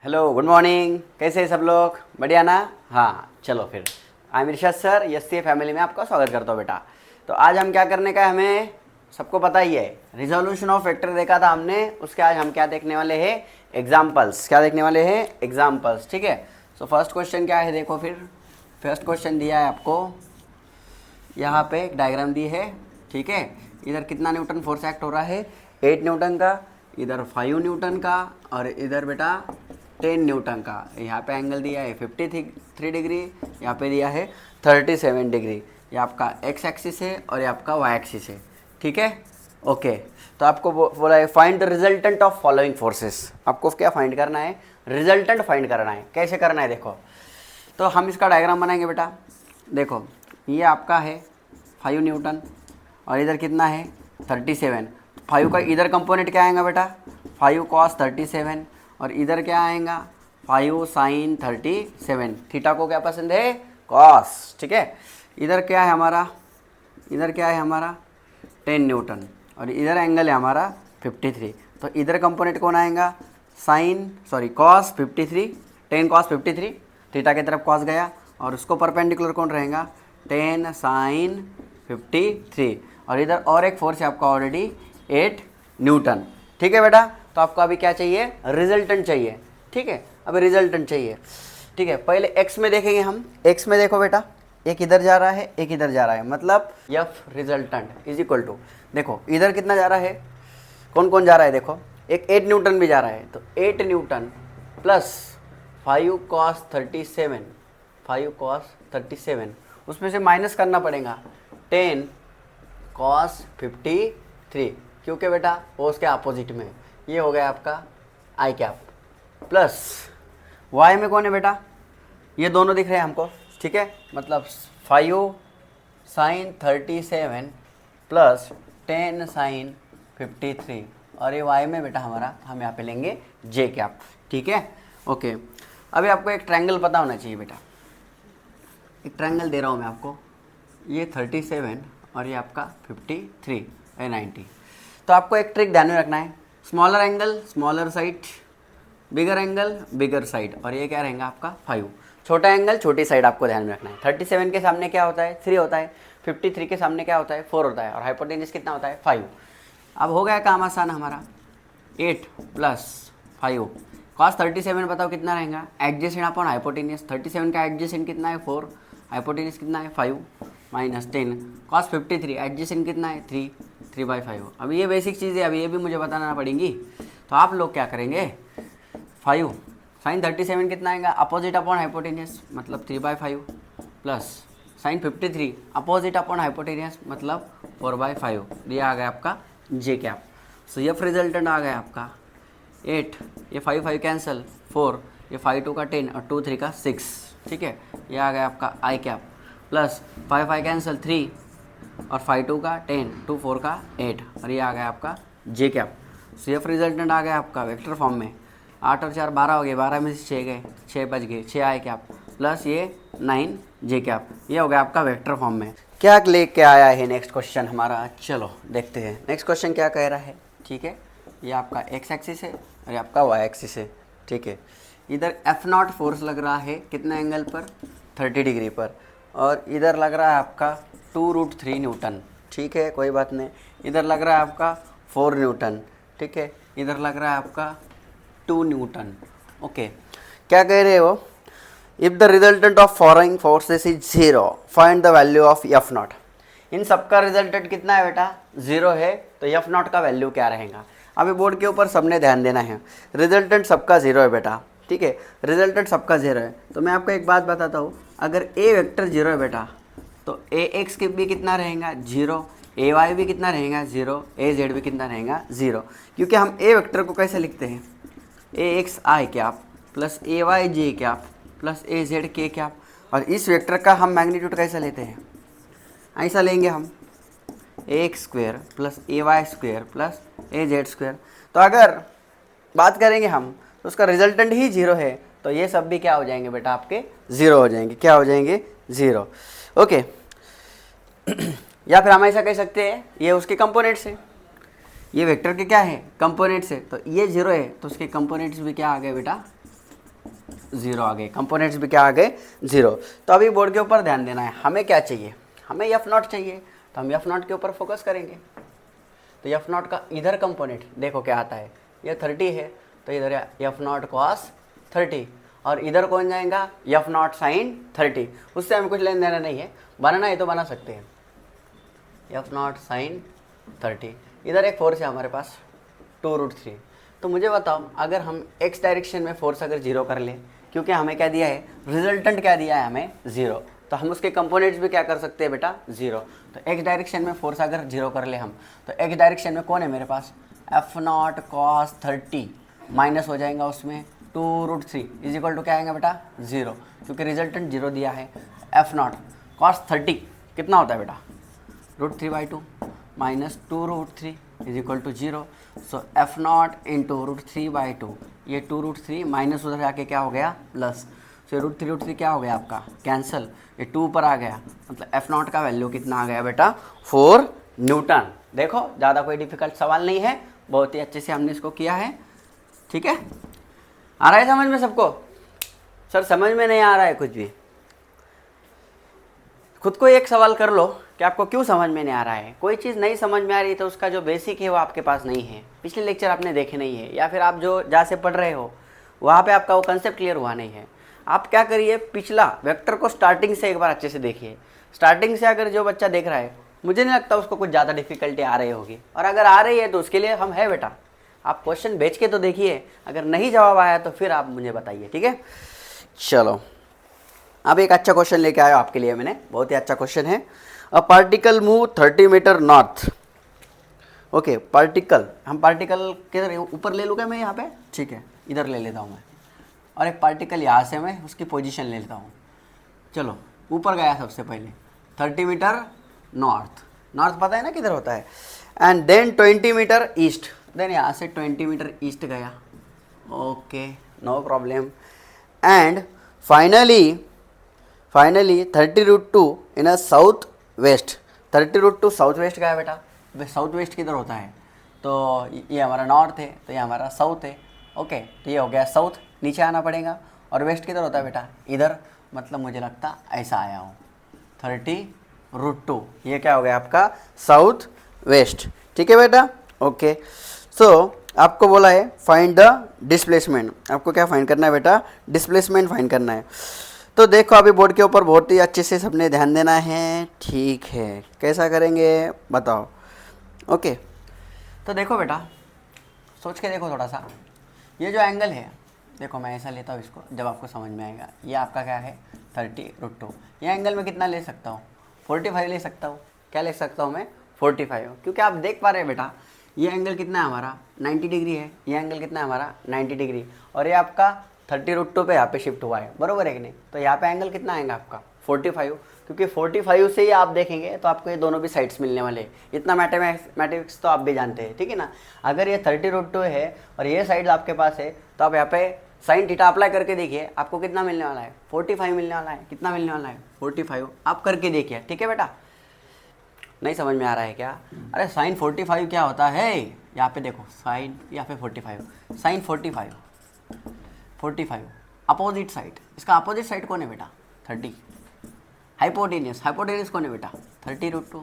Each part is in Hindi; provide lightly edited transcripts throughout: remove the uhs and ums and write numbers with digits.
Hello, good morning. कैसे हैं सब लोग? बढ़िया ना? हाँ, चलो फिर। I am Rishabh sir, yes family में आपका स्वागत करता हूँ बेटा। तो आज हम क्या करने का है, हमें सबको पता ही है, रिजोल्यूशन ऑफ वेक्टर देखा था हमने। उसके आज हम क्या देखने वाले हैं? एग्जाम्पल्स। क्या देखने वाले हैं? एग्जाम्पल्स। ठीक है। सो फर्स्ट क्वेश्चन क्या है, देखो फिर। फर्स्ट क्वेश्चन दिया है आपको, यहाँ पे एक डायग्राम दी है। ठीक है। इधर कितना न्यूटन फोर्स एक्ट हो रहा है? 8 न्यूटन का, इधर 5 न्यूटन का, और इधर बेटा 10 न्यूटन का। यहाँ पे एंगल दिया है 53 डिग्री, यहाँ पे दिया है 37 डिग्री। ये आपका एक्स एक्सिस है और ये आपका वाई एक्सिस है। ठीक है, ओके। तो आपको बोला है find the resultant of following forces. आपको क्या फाइंड करना है? रिजल्टेंट फाइंड करना है। कैसे करना है देखो। तो हम इसका डायग्राम बनाएंगे बेटा। देखो, ये आपका है 5 न्यूटन और इधर कितना है? 37। 5 का इधर कंपोनेंट क्या आएगा बेटा? 5 कॉस 37, और इधर क्या आएगा? 5 साइन 37। थीटा को क्या पसंद है? कॉस। ठीक है। इधर क्या है हमारा? इधर क्या है हमारा? 10 न्यूटन, और इधर एंगल है हमारा 53। तो इधर कंपोनेंट कौन आएगा? Cos 53, 10 cos 53। थीटा की तरफ कॉस गया, और उसको परपेंडिकुलर कौन रहेगा? 10 साइन 53। और इधर और एक फोर्स है आपका ऑलरेडी 8 न्यूटन। ठीक है बेटा। तो आपको अभी क्या चाहिए? रिजल्टेंट चाहिए। ठीक है, अभी रिजल्टेंट चाहिए। ठीक है, पहले एक्स में देखेंगे हम। एक्स में देखो बेटा, एक इधर जा रहा है, एक इधर जा रहा है, मतलब F resultant is equal to, देखो इधर कितना जा रहा है, कौन कौन जा रहा है देखो, एक 8 न्यूटन भी जा रहा है। तो 8 न्यूटन प्लस 5 कॉस 37, 5 कॉस 37, उसमें से माइनस करना पड़ेगा 10 कॉस 53, क्योंकि बेटा वो उसके अपोजिट में। ये हो गया आपका आई कैप। प्लस वाई में कौन है बेटा? ये दोनों दिख रहे हैं हमको। ठीक है, मतलब 5 साइन 37 प्लस 10 साइन 53, और ये वाई में बेटा हमारा, हम यहाँ पे लेंगे जे कैप। ठीक है, ओके। अभी आपको एक ट्रायंगल पता होना चाहिए बेटा। एक ट्रायंगल दे रहा हूँ मैं आपको, ये 37 और ये आपका 53 है 90। तो आपको एक ट्रिक ध्यान में रखना है, स्मॉलर एंगल स्मॉलर साइड, बिगर एंगल बिगर साइड, और ये क्या रहेगा आपका 5। छोटा एंगल छोटी साइड आपको ध्यान में रखना है। 37 के सामने क्या होता है? 3 होता है। 53 के सामने क्या होता है? 4 होता है। और हाइपोटेन्यूज कितना होता है? 5। अब हो गया काम आसान हमारा। 8 प्लस 5 कॉस 37 बताओ कितना रहेगा? Adjacent upon hypotenuse. 37 का एडजेसेंट कितना है? 4। हाइपोटेन्यूज कितना है? 5 माइनस 10 कॉस 53, एडजेसेंट कितना है? 3/5। अभी ये बेसिक चीज़ें अभी ये भी मुझे बताना पड़ेंगी। तो आप लोग क्या करेंगे? 5 साइन 37 कितना आएगा? अपोजिट अपॉन हाइपोटेन्यूज, मतलब 3/5, plus sign 53 opposite upon hypotenuse, मतलब 4/5। ये आ गया आपका जे कैप। सो एफ रिजल्टेंट आ गया आपका 8, ये 5 कैंसिल 4, ये 5 2 का 10 और 2 3 का 6। ठीक है, ये आ गया आपका आई कैप। प्लस 5 कैंसिल 3 और 5 2 का 10, 2 4 का 8, और ये आ गया आपका जे कैप। सो एफ रिजल्टेंट आ गया आपका वेक्टर फॉर्म में। 8 और 4 12 हो गए, 12 में से 6 गए, 6 बच गए, 6 आई कैप प्लस ये 9 जे कैप। ये हो गया आपका वेक्टर फॉर्म में। क्या लेके आया है नेक्स्ट क्वेश्चन हमारा? चलो देखते हैं नेक्स्ट क्वेश्चन क्या कह रहा है। ठीक है, ये आपका एक्स एक्सिस है और ये आपका वाई एक्सिस है। ठीक है, इधर F0 फोर्स लग रहा है कितना एंगल पर? 30 डिग्री पर, और इधर लग रहा है आपका 2√3 न्यूटन। ठीक है, कोई बात नहीं। इधर लग रहा है आपका 4 न्यूटन। ठीक है, इधर लग रहा है आपका 2 न्यूटन। ओके, क्या कह रहे हो? If the resultant of following forces is 0, find the value of F0। इन सबका रिजल्टेंट कितना है बेटा? 0 है, तो F0 का वैल्यू क्या रहेगा? अभी बोर्ड के ऊपर सबने ध्यान देना है। रिजल्टेंट सबका 0 है बेटा। ठीक है, रिजल्टेंट सबका 0 है। तो मैं आपको एक बात बताता हूँ, अगर ए वेक्टर 0 है बेटा, तो ए एक्स के भी कितना रहेगा? 0। ए वाई भी कितना रहेगा? 0। ए जेड भी कितना रहेगा? 0। क्योंकि हम ए वेक्टर को कैसे लिखते हैं? ए एक्स आई कैप प्लस ए वाई जे कैप प्लस ए जेड के कैप। और इस वेक्टर का हम मैग्नीट्यूड कैसे लेते हैं? ऐसा लेंगे हम, ए एक्स स्क्वेयर प्लस ए वाई स्क्वेयर प्लस ए जेड स्क्वेयर। तो अगर बात करेंगे हम, तो उसका रिजल्टेंट ही 0 है, तो ये सब भी क्या हो जाएंगे बेटा? आपके 0 हो जाएंगे। क्या हो जाएंगे? 0। ओके। या फिर हम ऐसा कह सकते हैं, ये उसके कंपोनेंट्स है, ये वेक्टर के क्या है? कंपोनेंट्स है। तो ये 0 है, तो उसके कंपोनेंट्स भी क्या आ गए बेटा? 0 आ गए, कंपोनेंट्स भी क्या आ गए 0। तो अभी बोर्ड के ऊपर ध्यान देना है, हमें क्या चाहिए, हमें F0 चाहिए, तो हम F0 के ऊपर फोकस करेंगे। तो F0 का इधर कंपोनेंट देखो क्या आता है, ये 30 है, तो इधर F0 cos 30, और इधर कौन जाएगा F0 sin 30, उससे हमें कुछ लेना देना नहीं है, बनाना है तो बना सकते हैं। F0 sin 30, इधर एक फोर्स है हमारे पास 2√3। तो मुझे बताओ अगर हम x डायरेक्शन में फोर्स अगर 0 कर ले, क्योंकि हमें क्या दिया है, रिजल्टेंट क्या दिया है हमें 0, तो हम उसके कंपोनेंट्स भी क्या कर सकते हैं बेटा 0। तो x डायरेक्शन में फोर्स अगर 0 कर ले हम, तो x डायरेक्शन में कौन है मेरे पास, F0 cos 30 माइनस हो जाएगा उसमें 2√3 इज इक्वल टू क्या आएगा बेटा 0, क्योंकि रिजल्टेंट 0 दिया है। F0 cos 30 कितना होता है बेटा √3/2 minus 2√3 is equal to 0। So F0 into √3/2, ये 2√3 माइनस उधर जाके क्या हो गया प्लस, सो √3 क्या हो गया आपका कैंसिल, ये 2 ऊपर आ गया, मतलब F0 का वैल्यू कितना आ गया बेटा 4 न्यूटन। देखो ज़्यादा कोई डिफिकल्ट सवाल नहीं है, बहुत ही अच्छे से हमने इसको किया है। ठीक है, आ रहा है समझ में सबको? सर समझ में नहीं आ रहा है कुछ भी, खुद को एक सवाल कर लो कि आपको क्यों समझ में नहीं आ रहा है। कोई चीज़ नहीं समझ में आ रही है तो उसका जो बेसिक है वो आपके पास नहीं है, पिछले लेक्चर आपने देखे नहीं है, या फिर आप जो जहाँ से पढ़ रहे हो वहाँ पे आपका वो कंसेप्ट क्लियर हुआ नहीं है। आप क्या करिए, पिछला वेक्टर को स्टार्टिंग से एक बार अच्छे से देखिए। स्टार्टिंग से अगर जो बच्चा देख रहा है, मुझे नहीं लगता उसको कुछ ज़्यादा डिफिकल्टी आ रही होगी, और अगर आ रही है तो उसके लिए हम है बेटा। आप क्वेश्चन भेज के तो देखिए, अगर नहीं जवाब आया तो फिर आप मुझे बताइए। ठीक है, चलो अब एक अच्छा क्वेश्चन लेके आया आपके लिए मैंने, बहुत ही अच्छा क्वेश्चन है। A particle move 30 meter north. Okay, particle, हम पार्टिकल किधर ऊपर ले लूँगा मैं यहाँ पे, ठीक है इधर ले लेता हूँ मैं, और एक पार्टिकल यहाँ से मैं उसकी पोजीशन ले लेता हूँ। चलो ऊपर गया सबसे पहले 30 मीटर नॉर्थ, नॉर्थ पता है ना किधर होता है, and then 20 meter east, then यहाँ से 20 मीटर ईस्ट गया। Okay no problem, and finally 30√2 in a south west, 30√2 south west गया बेटा। साउथ वेस्ट किधर होता है, तो ये हमारा नॉर्थ है, तो ये हमारा साउथ है। ओके, तो ये हो गया साउथ, नीचे आना पड़ेगा, और वेस्ट किधर होता है बेटा इधर, मतलब मुझे लगता ऐसा आया हूँ 30√2, ये क्या हो गया आपका साउथ वेस्ट। ठीक है बेटा, ओके। सो आपको बोला है फाइंड द डिस्प्लेसमेंट, आपको क्या फाइंड करना है बेटा, डिस्प्लेसमेंट फाइंड करना है। तो देखो अभी बोर्ड के ऊपर बहुत ही अच्छे से सबने ध्यान देना है। ठीक है, कैसा करेंगे बताओ। ओके, तो देखो बेटा सोच के देखो थोड़ा सा, ये जो एंगल है देखो, मैं ऐसा लेता हूँ इसको, जब आपको समझ में आएगा। ये आपका क्या है 30√2, ये एंगल में कितना ले सकता हूँ 45 ले सकता हूँ। क्या ले सकता हूँ मैं 45, क्योंकि आप देख पा रहे हैं बेटा ये एंगल कितना है हमारा 90 डिग्री है, ये एंगल कितना है हमारा 90 डिग्री, और ये आपका 30√2 पे यहाँ पे शिफ्ट हुआ है, बरोबर है कि नहीं। तो यहाँ पे एंगल कितना आएगा आपका 45, क्योंकि 45 से ही आप देखेंगे तो आपको ये दोनों भी साइड्स मिलने वाले हैं। इतना मैथमेटिक्स तो आप भी जानते हैं, ठीक है ना। अगर ये 30√2 है और ये साइड आपके पास है, तो आप यहाँ पे साइन थीटा अप्लाई करके देखिए, आपको कितना मिलने वाला है 45 मिलने वाला है। कितना मिलने वाला है 45, आप करके देखिए। ठीक है बेटा, नहीं समझ में आ रहा है क्या? अरे साइन 45 क्या होता है, यहाँ पे देखो साइन, यहाँ पे 45, साइन 45 अपोजिट साइड, इसका अपोजिट साइड कौन है बेटा 30, हाइपोटेनियस कौन है बेटा 30√2,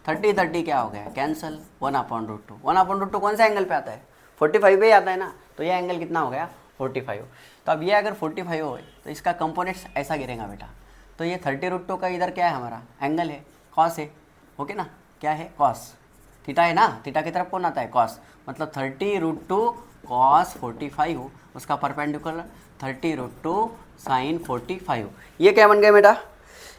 30 क्या हो गया कैंसल, 1/√2, 1/√2 कौन सा एंगल पे आता है 45 पे आता है ना, तो ये एंगल कितना हो गया 45। तो अब ये अगर 45 हो तो इसका कंपोनेंट्स ऐसा गिरेगा बेटा, तो ये 30√2 का इधर क्या है हमारा एंगल है कॉस है, ओके ना, क्या है कॉस, थीटा है ना, थीटा की तरफ कौन आता है कॉस, मतलब 30√2 कॉस 45, उसका परपेंडिकुलर 30√2 साइन 45, ये क्या बन गया बेटा,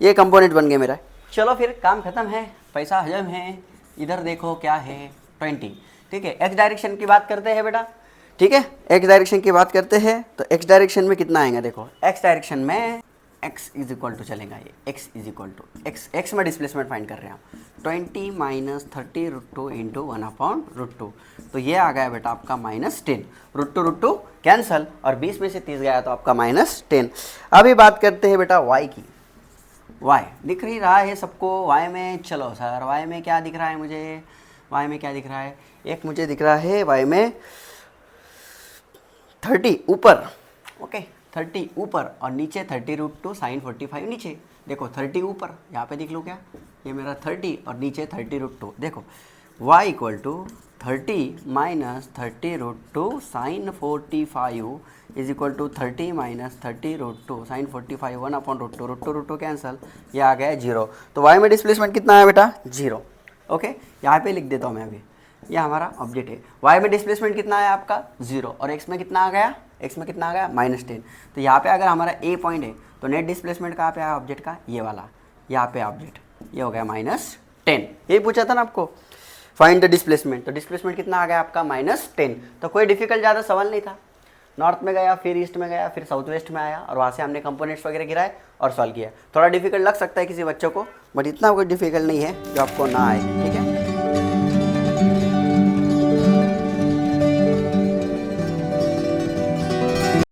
ये कंपोनेंट बन गया मेरा। चलो फिर काम खत्म है, पैसा हजम है। इधर देखो क्या है 20, ठीक है। एक्स डायरेक्शन की बात करते हैं बेटा, ठीक है, एक्स डायरेक्शन की बात करते हैं। तो एक्स डायरेक्शन में कितना आएगा देखो, एक्स डायरेक्शन में एक्स इज इक्वल टू चलेगा, ये x is equal to x में डिस्प्लेसमेंट फाइंड कर रहे हैं हम, 20 माइनस 30√2 इंटू 1/√2, तो ये आ गया बेटा आपका -10, √2 कैंसल, और 20 में से 30 गया तो आपका -10। अभी बात करते हैं बेटा वाई की। वाई दिख ही रहा है सबको, वाई में चलो सर, वाई में क्या दिख रहा है मुझे, वाई में क्या दिख रहा है, एक मुझे दिख रहा है वाई में 30 ऊपर, ओके 30 ऊपर और नीचे 30√2 साइन 45 नीचे। देखो 30 ऊपर, यहाँ पे देख लो क्या, ये मेरा 30 और नीचे 30√2। देखो y equal to 30 minus 30√2 sine 45 is equal to 30 minus 30√2 sine 45 1/√2 cancel, ये आ गया 0। तो y में डिस्प्लेसमेंट कितना है बेटा, 0। ओके, यहाँ पे लिख देता हूँ मैं अभी, ये हमारा ऑब्जेक्ट है। y में डिस्प्लेसमेंट कितना है आपका, 0, और x में कितना आ गया, x में कितना आ गया, -10। तो यहाँ पे अगर हमारा a पॉइंट है तो नेट डिस्प्लेसमेंट कहाँ पे आया ऑब्जेक्ट का, ये वाला, यहाँ पे ऑब्जेक्ट, ये हो गया -10। यही पूछा था ना आपको, फाइंड द डिस्प्लेसमेंट। तो डिस्प्लेसमेंट कितना आ गया आपका, -10। तो कोई डिफिकल्ट ज़्यादा सवाल नहीं था। नॉर्थ में गया, फिर ईस्ट में गया, फिर साउथ वेस्ट में आया, और वहाँ से हमने कंपोनेंट्स वगैरह गिराए और सॉल्व किया। थोड़ा डिफिकल्ट लग सकता है किसी बच्चों को, बट इतना कोई डिफिकल्ट नहीं है जो आपको ना आए, ठीक है।